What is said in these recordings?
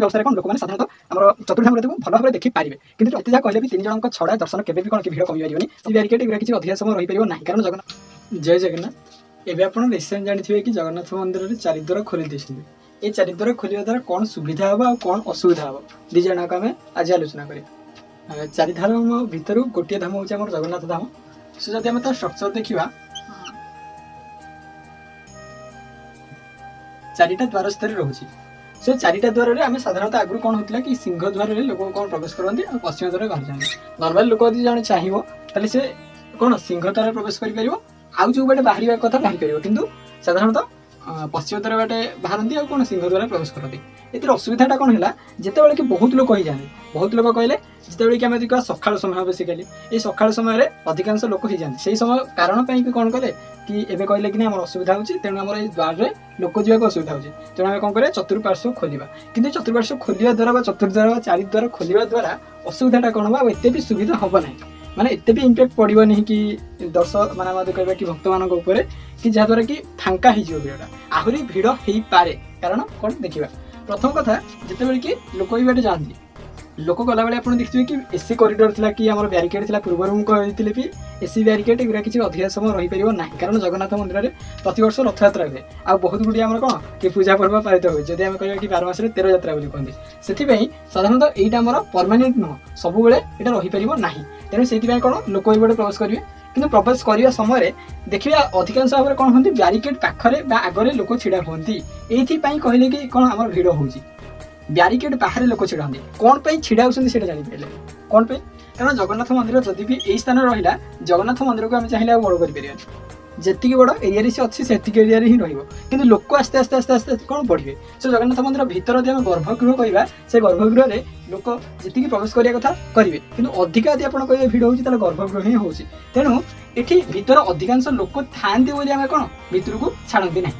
व्यवस्था कौन लोक मैंने साधारणतः आम चतुर्धाम को भल भाव देखी पारे कि अति जहाँ कहले भी 3 जन छड़ा दर्शन केवे भी कौन कि भिड़ कमी पारे सी बैरिकेड एगुरा किसी अधिक समय रही पार ना कारण जगन्नाथ जय जगन्नाथ एवं आप रिसेंट जानते कि जगन्नाथ मंदिर में 4 द्वार खोली देते ये 4 द्वार खोलिया द्वारा कौन सुविधा हम और कौन असुविधा हम दी जनाक आम आज आलोचना करें 4 धाम भितर गोटे धाम हूँ आम जगन्नाथ धाम सो जब आम तो स्ट्रक्चर देखा 4टा द्वार स्तर रोचे से 4टा द्वार आम साधारणतः आगुरी कौन होता कि सिंह द्वार लोक कौन प्रवेश करते और पश्चिम द्वार बाहर जाते नर्माल लोक यदि जन चाहिए से कौन सिंह द्वार प्रवेश कर आउ जो बाटे बाहर कथा बाहर पार कि साधारणतः पश्चिम द्वार बाटे बाहरती और कौन सिंह द्वार प्रवेश करती ये असुविधाटा कौन है जिते कि बहुत लोक हो जाते बहुत लोक कहले जिते कि आम कह सकाल समय बेसिकाली ये सकाल समय अधिकांश लोक हो जाते से समय कारण पर कौन कले कि एवं कहले कि आम असुविधा होती तेणु आम द्वार में लोक जावाक असुविधा होती तेणु आम कौन करें चतुर्पार्श्व खोलिया कि चतुर्पार्श्व खोलिया द्वारा चतुर्द्वार 4 द्वार खोलिया द्वारा असुविधाटा कौन हम एत भी सुविधा हम ना माने एत भी इम्पैक्ट पड़ो नहीं कि दर्शक माने कहवा कि भक्त मान कि जहाद्वारा कि फांका हो भिड़टा आहरी भिड़ हो पारे कारण कौन देखा प्रथम कथा जिते कि लोक भी बाटे जाती लोक गला बेले आप देखिए कि एसी कॉरिडोर थिला कि आम ब्यारिकेड थिला पूर्व कहते भी एसी ब्यारिकेड एगुरा किसी अधिक समय रही पार ना कारण जगन्नाथ मंदिर में प्रतिवर्ष रथयात्रा हुए आ बहुत गुड़ी आम कौन कि पूजा पर्व पालित हुए जब आम कह कि 12 मास 13 यात्रा कहते से साधारणतः यहाँ आम परमानेंट नुह सब ये रहीपर ना तेणु से कौन लोक ये प्रवेश करेंगे कि प्रवेश करने समय देखिए अधिकांश भाव में कौन होती ब्यारिकेड पाखरे आगे लोक छिड़ा होती ये कहले कि कौन आम भिड़ हो ब्यारिकेड बाहर लोक छिड़ा होती कौन पर छिड़ा होती जापारे कौन पर कारण जगन्नाथ मंदिर जदि भी यही स्थान रहा जगन्नाथ मंदिर को आम चाहिए बड़ कर जी बड़ एरिया से अच्छी से एरिया ही रही लोक आस्ते आस्ते आस्ते आस्ते कौन बढ़े सो जगन्नाथ मंदिर भीतर यदि आम गर्भगृह कहवा से गर्भगृह में लोक जी प्रवेश करने कथा करेंगे कि अधिक यदि आप कहे भिड़ हो गर्भगृह ही होती तेणु ये भीतर अधिकांश लोक था कौन भीतर को छाड़ती ना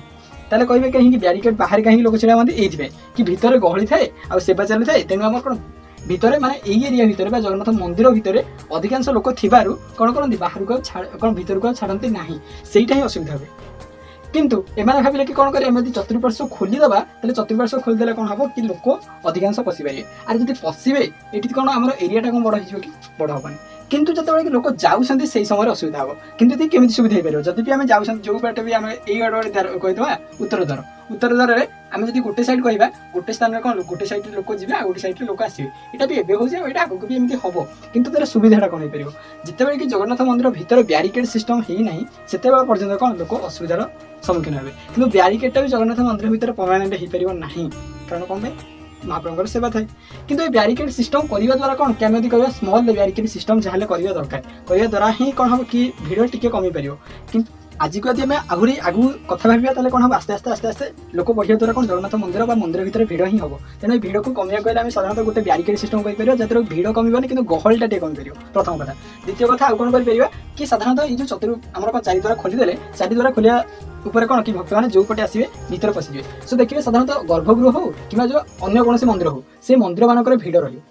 ताले कहे कहीं ब्यारिकेड बाहर कहीं लोक छिड़ा होती ये कि भीतर गहली थाए आ सेवा चली थाए तेणु आम कौन भितर माने यही एरिया भितर जगन्नाथ मंदिर भितर अधिकांश लोक थिबारु कौन करती बाहर को कौन भीतर को छाड़ती ना सेटा ही असुविधा हुए किंतु एमाने भाविले कि कौन करें यदि चतुर्पार्श्व खोलीदेवा तेल चतुर्पार्श्व खोलीदेले कौन हम कि लोक अधिकांश पशि पारे आर जब पशे ये कौन आम एरियाटा कौन बड़ हो बड़ हेनी किंतु जो लोक जाऊँच से समय असुविधा हम कि केमी सुविधा हो पार जब भी आम जाऊँ जो बाटे भी आम ये कहीदेवा उत्तर द्वार में आम जब गोटे साइड कह गोटे स्थान में कौन गोटे साइड लोक जी गोटे साइड लोक आसवे यहाँ भी एवं हो आगे भी एमती हम कि तार सुविधाटा कौन हो पार जिते कि जगन्नाथ मंदिर भीतर ब्यारिकेड सिस्टम ही ना से पर्यटन कौन लोक असुविधार सम्मुखीन हे कि ब्यारिकेडटा भी जगन्नाथ मंदिर भीतर परमानेंट हो पार ना कारण कौन महाप्रभुଙ୍କର सेवा थाए कि ब्यारिकेड सिस्टम करने द्वारा कौन कि आम कह स्मॉल ब्यारिकेड सिस्टम जहाँ करवा दरकार करने द्वारा ही कौन हम कि भिड़ टी कमी पार कि आज को यदि आहरी आगू कथा भाविया कौन हम आस्ते आस्ते आस्ते आस्ते लोक बढ़िया द्वारा कौन जगन्नाथ मंदिर मंदिर भितर भिड़ ही हम तेणु भिड़ को कमिया कहले साधारणतः गोटे ब्यारिकेड सिस्टम कहीपर जहाँ भिड़ कमी कि गहलटा टे कमी पार प्रथम कथा द्वितीय कथा आउ कौन कर कि साधारणतः ये जो आम 4 द्वारा खोलीदे 4 द्वारा खोलिया ऊपर कौन कि भक्त मैंने जो पटे आसवे भीतर पशिजे सो देखिए साधारणतः गर्भगृह हो कि जो अन्य कौन मंदिर हो से मंदिर मानक भिड़ रही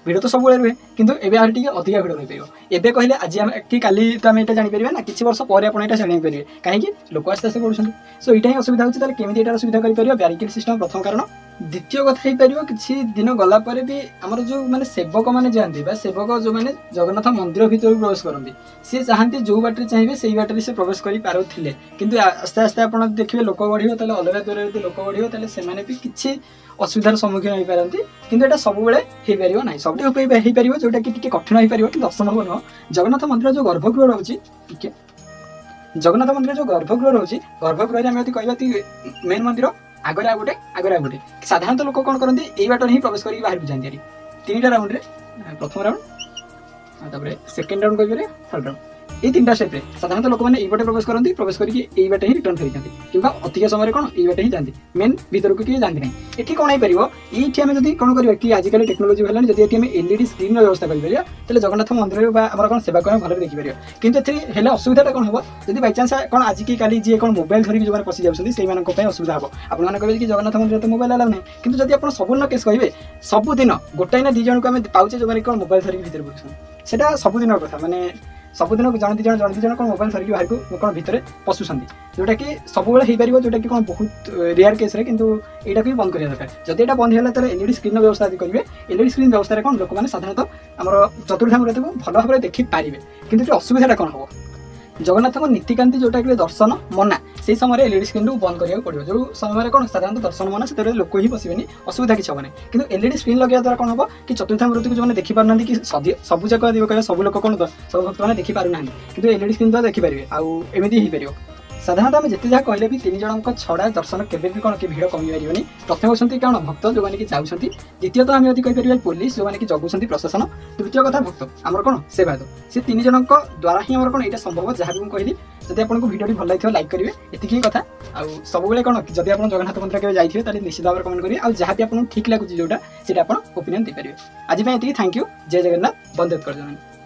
भिड़ तो सब रुहे किंतु एवं आगे अधिक भिड़ रही पार एवं कहले आज कि काली तो आम यहाँ जापर ना किसी वर्ष पर आप जानी पारे कहीं लोक आस्ते आस्ते बढ़ुं सो यहाँ ही असुविधा होती केमी यहाँ सुविधा कर ब्यारिकेड सिस्टम प्रथम कारण द्वितीय कथा हो किसी दिन गलापर भी आमर जो मैंने सेवक मैंने जाती सेवक जो मैंने जगन्नाथ मंदिर भीतर प्रवेश करती सी चाहती जो बाटे चाहिए से बाटे से प्रवेश कर पारे किंतु आस्ते आस्ते आप देखिए लोक बढ़े अलग द्वारा यदि लोक बढ़े से किसी असुविधार सम्मुखीन हो पारती किंतु यहाँ सब हो पार ना सब हो पार जोटा कि कठिन हो पार कि असंभव नुह जगन्नाथ मंदिर जो गर्भगृह रोचे जगन्नाथ मंदिर जो गर्भगृह रोचे गर्भगृह आम यदि कह मेन मंदिर आगे आगे गोटे साधारणतः लोक कौन करते ये बाटर ही प्रवेश करके बाहर को जाती 3टा राउंड प्रथम राउंड सेकेंड राउंड कह थर्ड राउंड ये 3टा स्टेप साधारणतः लोक मैंने ये प्रवेश करती प्रवेश करके बाटे ही रिटर्न फेरी जाती कि अधिक समय कौन ये बाटे ही जाती मेन भीतर को किए जाती ना ये कौन हो पार ये आम जब कौन कर कि आजिकल टेक्नोलोजी है जब आम एलईडी स्क्रीन व्यवस्था करें जगन्नाथ मंदिर कौन सेवा करें भले देखिपर किंतु ए असुविधा कौन हम जब बाइचान्स कौन आज की काली जी कौन मोबाइल धरिक जो पशि जाती से असुविधा हम आपने कहे कि जगन्नाथ मंदिर तो मोबाइल अलाउ ना कि जब आप सबुदिन केस कहे सबुदिन गोटाए ना 2 जन को आम पाचे जो कौन मोबाइल धरिक भीतर बुलूँ से सबुदिन कथा माने सबुदिन जन दी जन कौन मोबाइल धरिक बाहर को कौन भितर पशुंट जोटा कि सब हो पार जोटा कि कौन बहुत रेयर केस किंतु यहाँ भी बंद करा दरकार जब यहाँ बंद है तो एलईडी स्क्रीन व्यवस्था यदि करेंगे एलईडी स्क्रीन व्यवस्था कौन लोक मैंने साधारणतः आम चतुर्धाम को भल भाव देखी पारे कि असुविधा कौन हम जगन्नाथ नीतिकांति जोटा कि दर्शन मना से समय एलईडी स्क्रीन बंद करा पड़ो जो समय कौन साधारण दर्शन मना से लोक ही बसबेनि असुविधा किसी हेनी कि एलईडी स्क्रीन लगे द्वारा कौन हम कि चतुर्था मृत्यु जो देखी पारना कि सब जाक कह सब लोक कौन सब भक्त मैंने देखी पारना कि एलईडी स्क्रीन द्वारा देखिपारे आमती हो पार साधारणतः आम जिते जहाँ कहले भी 3 जन छड़ा दर्शन केवे भी कौन कि भिड़ कमी पारे प्रथम होती कौन भक्त जो मैंने जाऊँच द्वितीयतः आम यदि कहीपर पुलिस जो मैंने जगुंट प्रशासन तृतीय कथा भक्त आमर कौन सेवाद से 3 जन द्वारा ही आम कौन यहाँ संभव जहाँ भी मुझे कहली जब आपको भिडियो भल लगे लाइक करेंगे एति कथा सब कौन जब आप जगन्नाथ मंदिर के जाइए निश्चित भाव कमेंट करेंगे और जहाँ भी आपको ठीक लगुच जोटा ओपिनियन देपारे आज ये थैंक यू जय जगन्नाथ वंदे उत्कल जननी।